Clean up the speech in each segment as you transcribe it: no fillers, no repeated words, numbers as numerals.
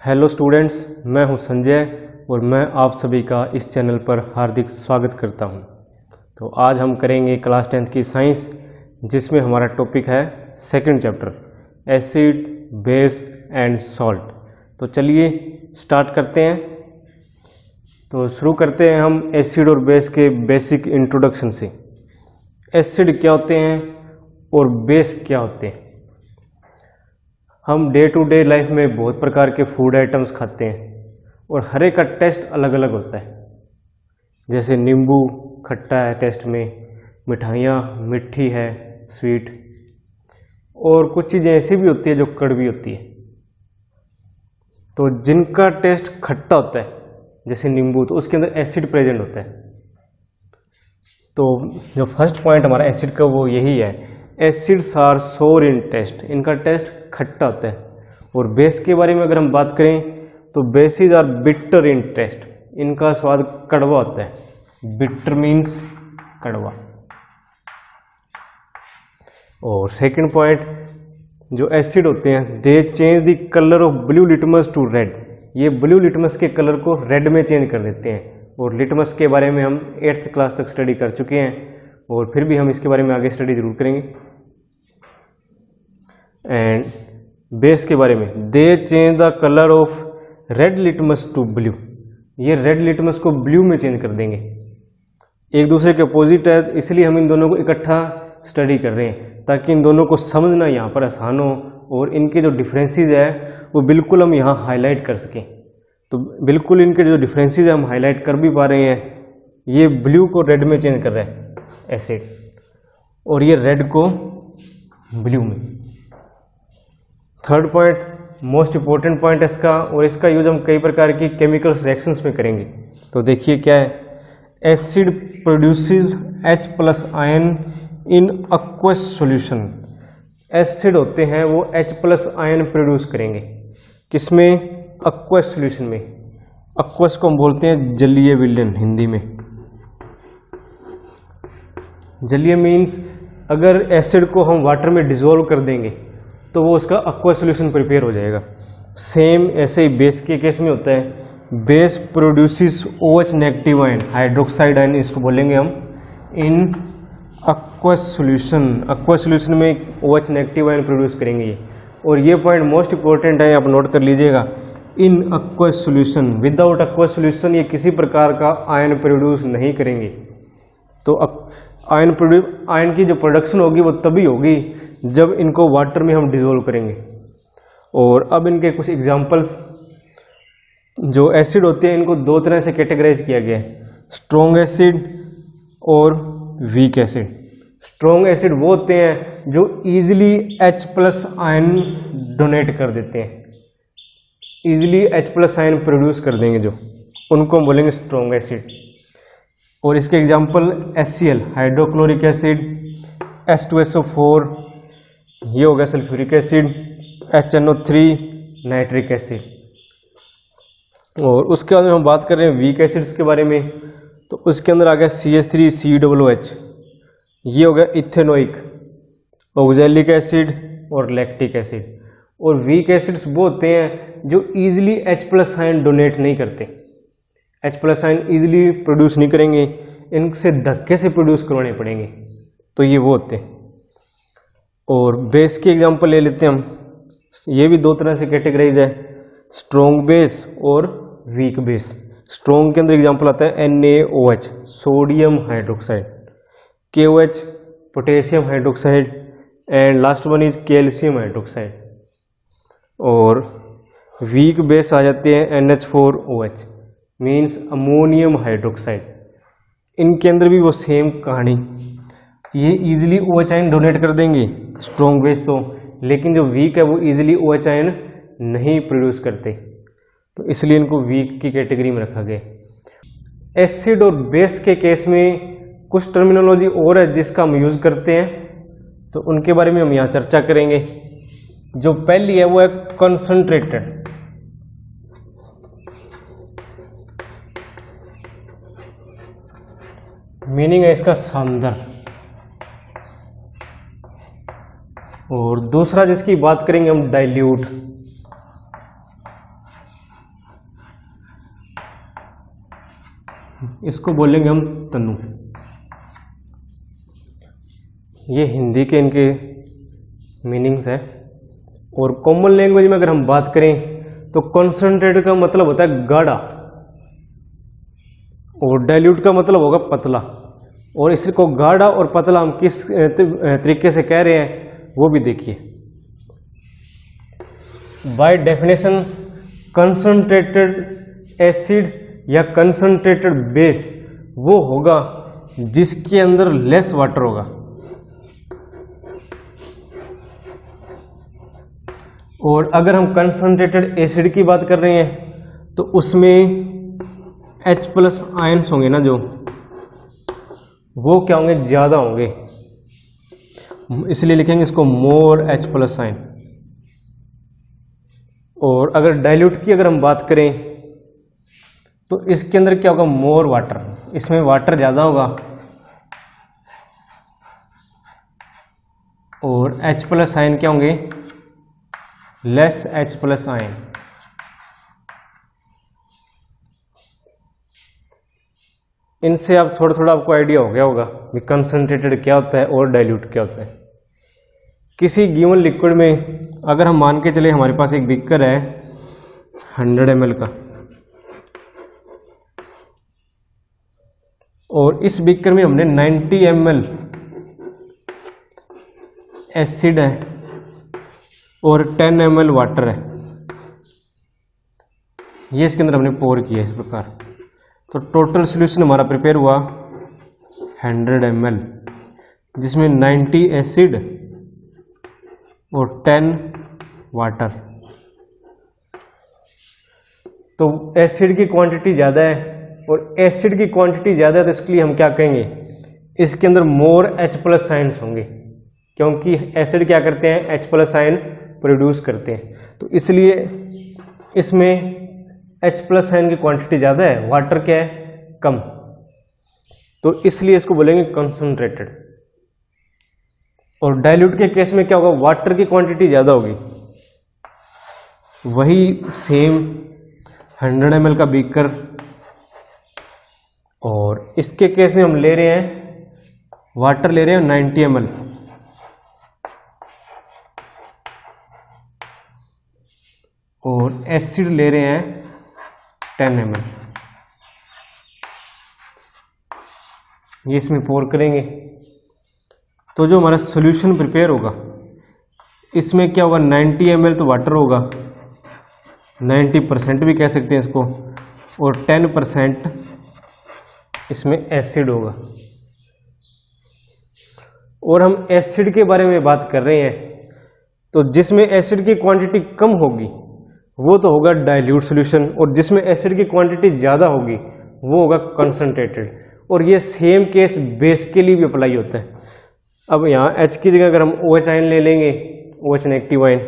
Hello students, मैं हूं संजय और मैं आप सभी का इस चैनल पर हार्दिक स्वागत करता हूं। तो आज हम करेंगे क्लास 10th की साइंस, जिसमें हमारा टॉपिक है second chapter acid, base and salt. तो चलिए स्टार्ट करते हैं। तो शुरू करते हैं हम एसिड और बेस के बेसिक इंट्रोडक्शन से। एसिड क्या होते हैं और बेस क्या होते हैं। हम डे टू डे लाइफ में बहुत प्रकार के फूड आइटम्स खाते हैं और हर एक का टेस्ट अलग अलग होता है। जैसे नींबू खट्टा है टेस्ट में, मिठाइयाँ मीठी है स्वीट, और कुछ चीज़ें ऐसी भी होती है जो कड़वी होती है। तो जिनका टेस्ट खट्टा होता है जैसे नींबू, तो उसके अंदर एसिड प्रेजेंट होता है। तो जो फर्स्ट पॉइंट हमारा एसिड का वो यही है, एसिड्स आर सोर इन टेस्ट, इनका टेस्ट खट्टा होता है। और बेस के बारे में अगर हम बात करें तो bases are bitter in taste, इनका स्वाद कड़वा होता है। बिटर मीन्स कड़वा। और सेकंड पॉइंट, जो एसिड होते हैं they change the colour of blue litmus to red, ये ब्लू लिटमस के कलर को रेड में चेंज कर देते हैं। और लिटमस के बारे में हम 8th क्लास तक स्टडी कर चुके हैं और फिर भी हम इसके बारे में आगे स्टडी जरूर करेंगे। एंड बेस के बारे में, they change the colour of red litmus to blue, ये रेड लिटमस को ब्लू में चेंज कर देंगे। एक दूसरे के अपोजिट है, इसलिए हम इन दोनों को इकट्ठा स्टडी कर रहे हैं ताकि इन दोनों को समझना यहाँ पर आसान हो और इनके जो डिफरेंसेस है वो बिल्कुल हम यहाँ हाईलाइट कर सकें। तो बिल्कुल इनके जो डिफरेंसेस है हम हाईलाइट कर भी पा रहे हैं। ये ब्लू को रेड में चेंज कर रहा है एसिड, और ये रेड को ब्लू में। Third point, most important point है इसका, और इसका यूज हम कई प्रकार की केमिकल रिएक्शंस में करेंगे। तो देखिए क्या है, एसिड प्रोड्यूसेस H+ आयन इन aqueous सॉल्यूशन। एसिड होते हैं वो H+ आयन प्रोड्यूस करेंगे, किसमें? aqueous सॉल्यूशन में। aqueous को हम बोलते हैं जलीय विलयन हिंदी में। जलीय मीन्स अगर एसिड को हम वाटर में डिसॉल्व कर देंगे तो वो उसका aqueous सॉल्यूशन प्रिपेयर हो जाएगा। सेम ऐसे ही बेस के केस में होता है। Base produces OH negative ion, hydroxide ion इसको बोलेंगे हम, इन aqueous सॉल्यूशन। aqueous सॉल्यूशन में OH नेगेटिव आयन प्रोड्यूस करेंगे ये। और ये पॉइंट मोस्ट इंपॉर्टेंट है, आप नोट कर लीजिएगा। इन aqueous solution, without aqueous solution ये किसी प्रकार का आयन प्रोड्यूस नहीं करेंगे। तो आयन की जो प्रोडक्शन होगी वो तभी होगी जब इनको वाटर में हम डिसॉल्व करेंगे। और अब इनके कुछ एग्जांपल्स, जो एसिड होते हैं इनको दो तरह से कैटेगराइज किया गया है, स्ट्रॉन्ग एसिड और वीक एसिड। स्ट्रॉन्ग एसिड वो होते हैं जो इजीली H+ आयन डोनेट कर देते हैं, इजीली H+ आयन प्रोड्यूस कर देंगे, जो उनको हम बोलेंगे स्ट्रॉन्ग एसिड। और इसके example HCl hydrochloric acid, H2SO4 ये हो गया sulphuric acid, HNO3 nitric acid. और उसके बाद में हम बात कर रहे हैं वीक एसिड्स के बारे में, तो उसके अंदर आ गया CH3COOH, ये हो गया इथेनोइक, ऑक्जेलिक एसिड और लैक्टिक एसिड। और वीक एसिड्स वो होते हैं जो इजीली H+ आयन डोनेट नहीं करते, H+ आयन इजीली प्रोड्यूस नहीं करेंगे, इनसे धक्के से प्रोड्यूस करवाने पड़ेंगे, तो ये वो होते हैं। और बेस की एग्जांपल ले लेते हैं हम, ये भी दो तरह से कैटेगराइज है, स्ट्रॉन्ग बेस और वीक बेस। स्ट्रॉन्ग के अंदर एग्जांपल आता है NaOH sodium hydroxide, KOH potassium hydroxide, and last one is calcium hydroxide. और वीक बेस आ जाते हैं NH4OH मीन्स अमोनियम हाइड्रोक्साइड। इनके अंदर भी वो सेम कहानी, ये इजीली OH आयन डोनेट कर देंगे स्ट्रॉन्ग बेस तो, लेकिन जो वीक है वो इजीली OH आयन नहीं प्रोड्यूस करते, तो इसलिए इनको वीक की कैटेगरी में रखा गया। एसिड और बेस के केस में कुछ टर्मिनोलॉजी और है जिसका हम यूज करते हैं, तो उनके बारे में हम यहाँ चर्चा करेंगे। जो पहली है वो है कंसंट्रेटेड। मीनिंग है इसका सांद्र। और दूसरा जिसकी बात करेंगे हम डाइल्यूट। इसको बोलेंगे हम तनु। ये हिंदी के इनके मीनिंग्स है। और कॉमन लैंग्वेज में अगर हम बात करें तो कॉन्सेंट्रेटेड का मतलब होता है गाढ़ा और डाइल्यूट का मतलब होगा पतला। और इसको गाढ़ा और पतला हम किस तरीके से कह रहे हैं वो भी देखिए। बाय डेफिनेशन कंसंट्रेटेड एसिड या कंसंट्रेटेड बेस वो होगा जिसके अंदर लेस वाटर होगा। और अगर हम कंसंट्रेटेड एसिड की बात कर रहे हैं तो उसमें H+ आयंस होंगे ना, जो वो क्या होंगे, ज़्यादा होंगे, इसलिए लिखेंगे इसको मोर H+ आयन। और अगर डाइल्यूट की अगर हम बात करें तो इसके अंदर क्या होगा, मोर वाटर, इसमें वाटर ज़्यादा होगा। और H+ आयन क्या होंगे, लेस H+ आयन। इनसे आप थोड़ा थोड़ा आपको आइडिया हो गया होगा कि कंसंट्रेटेड क्या होता है और डाइल्यूट क्या होता है। किसी गिवन लिक्विड में अगर हम मान के चले हमारे पास एक बीकर है 100 ml का, और इस बीकर में हमने 90 ml एसिड है और 10 ml वाटर है, ये इसके अंदर हमने पोर किया इस प्रकार। तो टोटल सॉल्यूशन हमारा प्रिपेयर हुआ 100 ml, जिसमें 90 एसिड और 10 वाटर। तो एसिड की क्वांटिटी ज़्यादा है, और एसिड की क्वांटिटी ज़्यादा है तो इसके लिए हम क्या कहेंगे, इसके अंदर मोर H+ आयंस होंगे, क्योंकि एसिड क्या करते हैं, H+ आयन प्रोड्यूस करते हैं। तो इसलिए इसमें H+ आयन की क्वांटिटी ज़्यादा है, वाटर क्या है, कम, तो इसलिए इसको बोलेंगे कंसंट्रेटेड। और डाइल्यूट के केस में क्या होगा, वाटर की क्वांटिटी ज़्यादा होगी। वही सेम 100 ml का बीकर, और इसके केस में हम ले रहे हैं वाटर, ले रहे हैं 90 ml, और एसिड ले रहे हैं 10 ml। ये इसमें पोर करेंगे तो जो हमारा सॉल्यूशन प्रिपेयर होगा इसमें क्या होगा, 90 ml तो वाटर होगा, 90% भी कह सकते हैं इसको, और 10% इसमें एसिड होगा। और हम एसिड के बारे में बात कर रहे हैं तो जिसमें एसिड की क्वांटिटी कम होगी वो तो होगा डाइल्यूट सॉल्यूशन, और जिसमें एसिड की क्वांटिटी ज़्यादा होगी वो होगा कंसंट्रेटेड। और ये सेम केस बेस के लिए भी अप्लाई होता है। अब यहाँ H की जगह अगर हम OH आयन ले लेंगे, OH नेगेटिव आयन,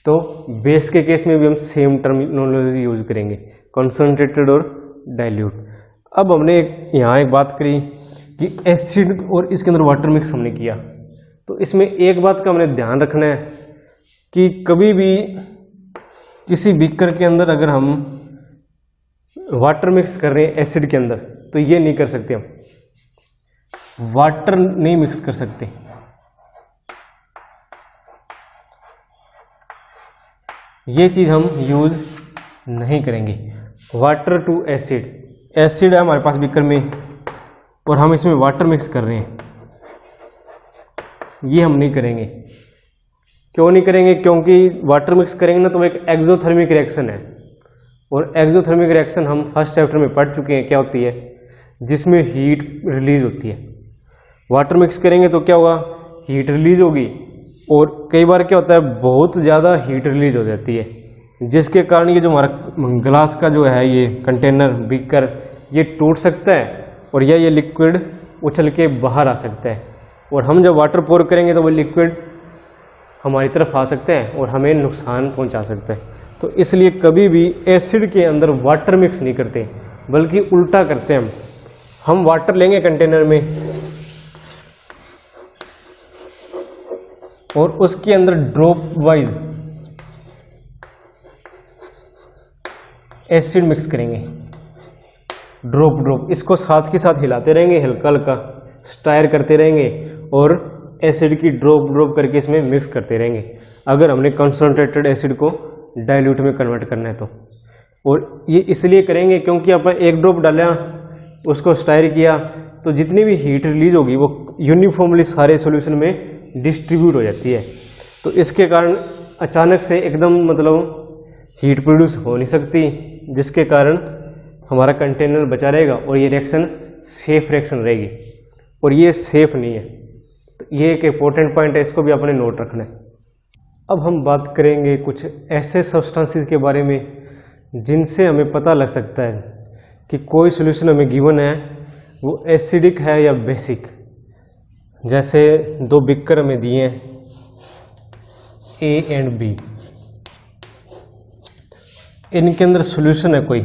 तो बेस के केस में भी हम सेम टर्मिनोलॉजी यूज करेंगे, कंसंट्रेटेड और डाइल्यूट। अब हमने यहाँ एक बात करी कि एसिड और इसके अंदर वाटर मिक्स हमने किया, तो इसमें एक बात का हमने ध्यान रखना है कि कभी भी किसी बीकर के अंदर अगर हम वाटर मिक्स कर रहे हैं एसिड के अंदर, तो ये नहीं कर सकते, हम वाटर नहीं मिक्स कर सकते। ये चीज हम यूज नहीं करेंगे। वाटर टू एसिड, एसिड है हमारे पास बीकर में और हम इसमें वाटर मिक्स कर रहे हैं, ये हम नहीं करेंगे। क्यों नहीं करेंगे, क्योंकि वाटर मिक्स करेंगे ना तो वो एक एक्सोथर्मिक रिएक्शन है, और एक्सोथर्मिक रिएक्शन हम फर्स्ट चैप्टर में पढ़ चुके हैं क्या होती है, जिसमें हीट रिलीज होती है। वाटर मिक्स करेंगे तो क्या होगा, हीट रिलीज होगी, और कई बार क्या होता है बहुत ज़्यादा हीट रिलीज हो जाती है, जिसके कारण ये जो हमारा ग्लास का जो है ये कंटेनर बीकर ये टूट सकता है, और या ये लिक्विड उछल के बाहर आ सकता है, और हम जब वाटर पोर करेंगे तो वो लिक्विड हमारी तरफ आ सकता है और हमें नुकसान पहुंचा सकता है। तो इसलिए कभी भी एसिड के अंदर वाटर मिक्स नहीं करते, बल्कि उल्टा करते हैं। हम वाटर लेंगे कंटेनर में और उसके अंदर ड्रॉप वाइज एसिड मिक्स करेंगे ड्रॉप ड्रॉप, इसको साथ के साथ हिलाते रहेंगे, हल्का हल्का स्टायर करते रहेंगे और एसिड की ड्रॉप ड्रॉप करके इसमें मिक्स करते रहेंगे, अगर हमने कंसंट्रेटेड एसिड को डाइल्यूट में कन्वर्ट करना है तो। और ये इसलिए करेंगे क्योंकि अपन एक ड्रॉप डाला, उसको स्टायर किया, तो जितनी भी हीट रिलीज होगी वो यूनिफॉर्मली सारे सॉल्यूशन में डिस्ट्रीब्यूट हो जाती है। तो इसके कारण अचानक से एकदम मतलब हीट प्रोड्यूस हो नहीं सकती, जिसके कारण हमारा कंटेनर बचा रहेगा और ये रिएक्शन सेफ रिएक्शन रहेगी, और ये सेफ नहीं है। तो ये एक इम्पोर्टेंट पॉइंट है, इसको भी अपने नोट रखना है। अब हम बात करेंगे कुछ ऐसे सब्सटेंसेस के बारे में जिनसे हमें पता लग सकता है कि कोई सॉल्यूशन हमें गिवन है वो एसिडिक है या बेसिक। जैसे दो बिकर हमें दिए हैं ए एंड बी, इनके अंदर सॉल्यूशन है कोई,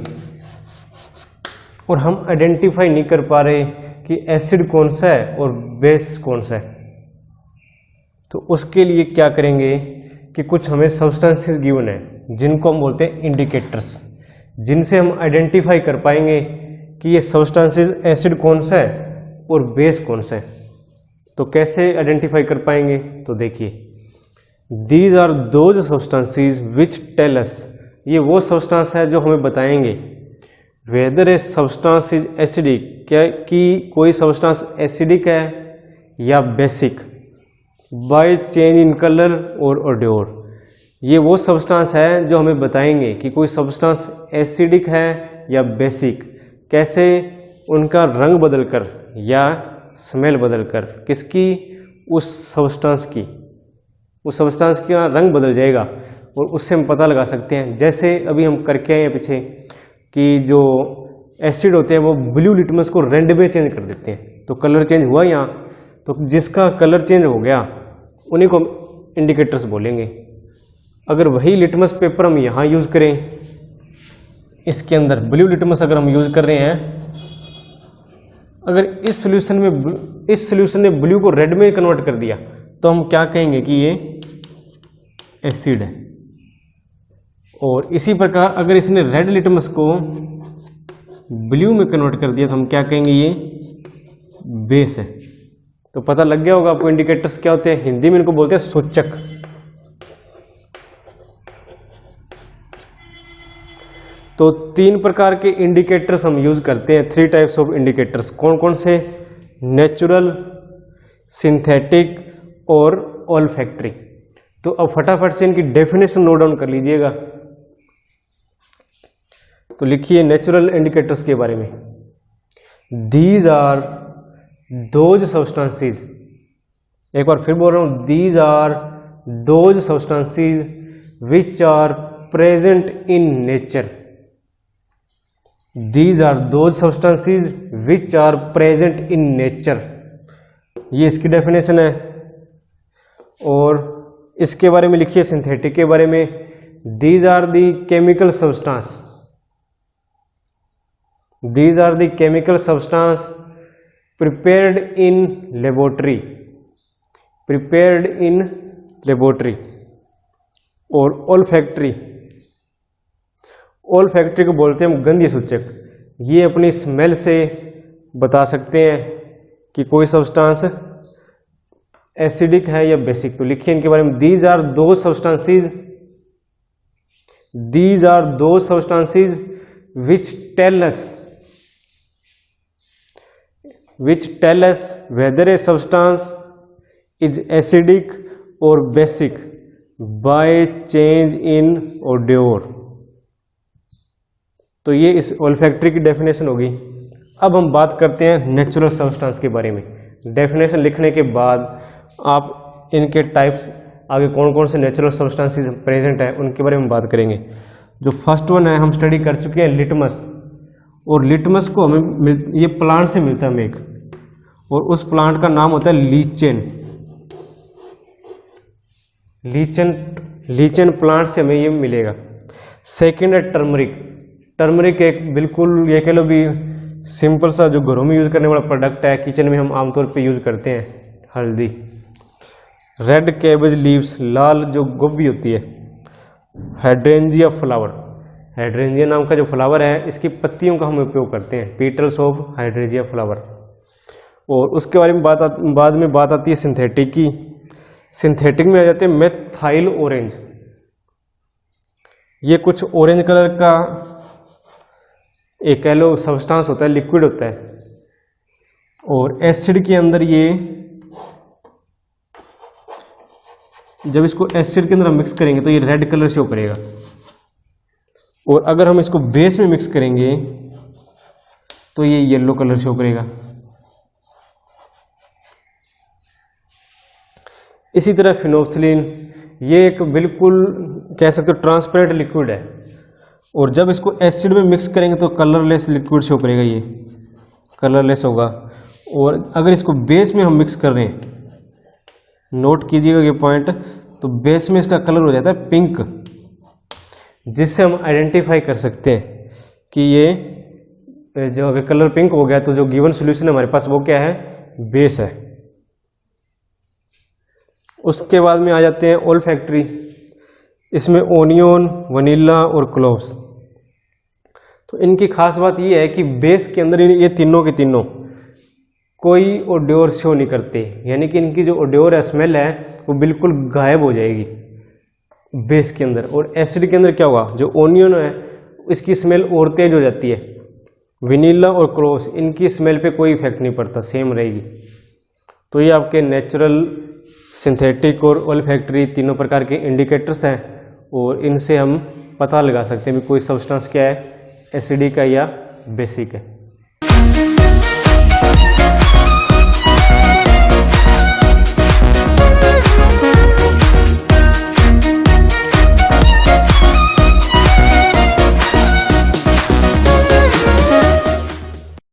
और हम आइडेंटिफाई नहीं कर पा रहे कि एसिड कौन सा है और बेस कौन सा है। तो उसके लिए क्या करेंगे कि कुछ हमें सब्सटेंसेस गिवन है जिनको हम बोलते हैं इंडिकेटर्स, जिनसे हम आइडेंटिफाई कर पाएंगे कि ये सब्सटेंसेस एसिड कौन सा है और बेस कौन सा है। तो कैसे आइडेंटिफाई कर पाएंगे, तो देखिए, these are those substances which tell us, ये वो सब्सटेंस है जो हमें बताएंगे whether a substance is acidic, क्या कि कोई सब्सटेंस एसिडिक है या basic, by change in colour और ओडोर। ये वो सब्सटेंस है जो हमें बताएंगे कि कोई सब्सटेंस एसिडिक है या बेसिक, कैसे उनका रंग बदलकर या स्मेल बदलकर, किसकी, उस सब्सटेंस की, उस सब्सटेंस का रंग बदल जाएगा और उससे हम पता लगा सकते हैं। जैसे अभी हम करके आए हैं पीछे कि जो एसिड होते हैं वो ब्लू लिटमस को रेड में चेंज कर देते हैं, तो कलर चेंज हुआ यहाँ, तो जिसका कलर चेंज हो गया उन्हीं को इंडिकेटर्स बोलेंगे। अगर वही लिटमस पेपर हम यहाँ यूज़ करें, इसके अंदर ब्लू लिटमस अगर हम यूज़ कर रहे हैं, अगर इस सॉल्यूशन ने ब्लू को रेड में कन्वर्ट कर दिया तो हम क्या कहेंगे कि ये एसिड है। और इसी प्रकार अगर इसने रेड लिटमस को ब्लू में कन्वर्ट कर दिया तो हम क्या कहेंगे, ये बेस है। तो पता लग गया होगा आपको इंडिकेटर्स क्या होते हैं, हिंदी में इनको बोलते हैं सूचक। तो 3 प्रकार के इंडिकेटर्स हम यूज करते हैं, 3 टाइप्स ऑफ इंडिकेटर्स। कौन कौन से, नेचुरल, सिंथेटिक और ऑल्फैक्टरी। तो अब फटाफट से इनकी डेफिनेशन नोट डाउन कर लीजिएगा। तो लिखिए नेचुरल इंडिकेटर्स के बारे में, दीज आर दोज सब्सटेंसेस, एक बार फिर बोल रहा हूं, these are those substances which are present in nature, these are those substances which are present in nature, ये इसकी डेफिनेशन है। और इसके बारे में लिखिए सिंथेटिक के बारे में, these are the chemical substance, these are the chemical substance prepared in laboratory, prepared in laboratory. और ऑल्फैक्टरी, ऑल्फैक्टरी को बोलते हैं हम गंधीय सूचक, ये अपनी स्मेल से बता सकते हैं कि कोई सब्सटेंस एसिडिक है या बेसिक। तो लिखिए इनके बारे में, these are those substances, these are those substances which tell us whether a substance is acidic or basic by change in odor। तो ये इस olfactory की डेफिनेशन होगी। अब हम बात करते हैं नेचुरल सब्सटेंस के बारे में। डेफिनेशन लिखने के बाद आप इनके टाइप्स, आगे कौन कौन से नेचुरल सब्सटेंसेस प्रेजेंट है उनके बारे में बात करेंगे। जो फर्स्ट वन है हम स्टडी कर चुके हैं, लिटमस। और लिटमस को हमें ये प्लांट से मिलता है हमें, और उस प्लांट का नाम होता है लीचेन। लीचेन प्लांट से हमें ये मिलेगा। सेकेंड है टर्मरिक। टर्मरिक एक बिल्कुल ये कह लो भी सिंपल सा जो घरों में यूज करने वाला प्रोडक्ट है, किचन में हम आमतौर पे यूज करते हैं, हल्दी। रेड कैबेज लीव्स, लाल जो गोभी होती है। हाइड्रेंजिया फ्लावर, हाइड्रेंजिया नाम का जो फ्लावर है, इसकी पत्तियों का हम उपयोग करते हैं, पेटल्स ऑफ हाइड्रेंजिया फ्लावर। और उसके बारे में बाद में बात आती है सिंथेटिक की। सिंथेटिक में आ जाते हैं मेथाइल ऑरेंज। ये कुछ ऑरेंज कलर का एक येलो सब्सटेंस होता है, लिक्विड होता है, और एसिड के अंदर ये, जब इसको एसिड के अंदर हम मिक्स करेंगे तो ये रेड कलर शो करेगा, और अगर हम इसको बेस में मिक्स करेंगे तो ये येलो कलर शो करेगा। इसी तरह फिनोल्फ्थलीन, ये एक बिल्कुल कह सकते हो ट्रांसपेरेंट लिक्विड है, और जब इसको एसिड में मिक्स करेंगे तो कलरलेस लिक्विड शो करेगा, ये कलरलेस होगा। और अगर इसको बेस में हम मिक्स कर रहे हैं, नोट कीजिएगा ये पॉइंट, तो बेस में इसका कलर हो जाता है पिंक, जिससे हम आइडेंटिफाई कर सकते हैं कि ये जो अगर कलर पिंक हो गया तो जो गिवन सॉल्यूशन है हमारे पास वो क्या है, बेस है। उसके बाद में आ जाते हैं ओल्फैक्टरी। इसमें ओनियन, वनीला और क्लोव्स। तो इनकी खास बात ये है कि बेस के अंदर ये तीनों के तीनों कोई ओड्योर शो नहीं करते, यानी कि इनकी जो ओड्योर है, स्मेल है, वो बिल्कुल गायब हो जाएगी बेस के अंदर। और एसिड के अंदर क्या होगा, जो ओनियन है इसकी स्मेल और तेज हो जाती है, वनीला और क्लोव्स इनकी स्मेल पे कोई इफेक्ट नहीं पड़ता, सेम रहेगी। तो ये आपके नेचुरल, सिंथेटिक और ओल्फैक्टरी तीनों प्रकार के इंडिकेटर्स हैं, और इनसे हम पता लगा सकते हैं कि कोई सब्सटेंस क्या है, एसिडिक है या बेसिक है।